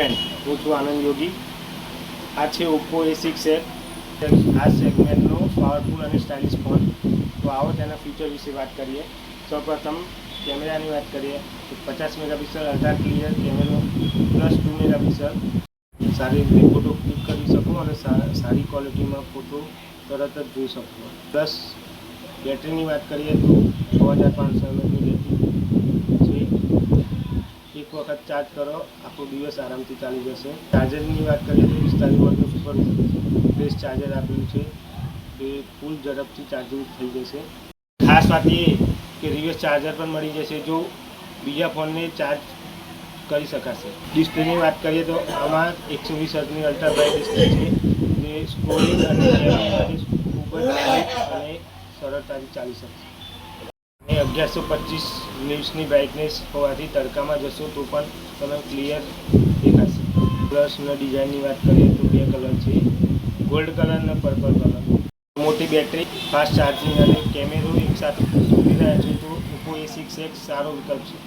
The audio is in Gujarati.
હું છું આનંદ યોગી. આ છે ઓપ્પો A6s. આ સેગમેન્ટનો પાવરફુલ અને સ્ટાઇલિશ ફોન. તો આવો તેના ફીચર વિશે વાત કરીએ. સૌપ્રથમ કેમેરાની વાત કરીએ તો 50 મેગાપિક્સલ અલ્ટ્રા ક્લિયર કેમેરો પ્લસ 2 મેગાપિક્સલ સારી રીતે ફોટો ક્લિક કરી શકો અને સારી ક્વોલિટીમાં ફોટો તરત જ જોઈ શકો. પ્લસ બેટરીની વાત કરીએ તો 6500 mAhની બેટરી છે. એક વખત ચાર્જ કરો આખો દિવસ આરામથી ચાલી જશે. ચાર્જરની વાત કરીએ તો 45 વોટનું સુપર ફેસ્ટ ચાર્જર આપેલું છે. તે ફૂલ ઝડપથી ચાર્જિંગ થઈ જશે. ખાસ વાત એ કે રિવર્સ ચાર્જર પણ મળી જશે જો બીજા ફોનને ચાર્જ કરી શકાશે. ડિસ્પ્લેની વાત કરીએ તો આમાં 120 હર્ટ્ઝની અલ્ટ્રા બ્રાઇટ ડિસ્પ્લે છે. જે સ્ટોરેજ અને ગેમિંગ માટે ખૂબ જ અને સરળતાથી ચાલી શકશે. 1125 નિટ્સની બ્રાઇટનેસ હોવાથી તડકામાં જશો તો પણ તમે ક્લિયર દેખાશે. પ્લસના ડિઝાઇનની વાત કરીએ તો બે કલર છે, ગોલ્ડ કલર અને પર્પલ કલર. મોટી બેટરી, ફાસ્ટ ચાર્જિંગ અને કેમેરો એકસાથે શોધી રહ્યા છો તો ઓપ્પો A6s સારો વિકલ્પ છે.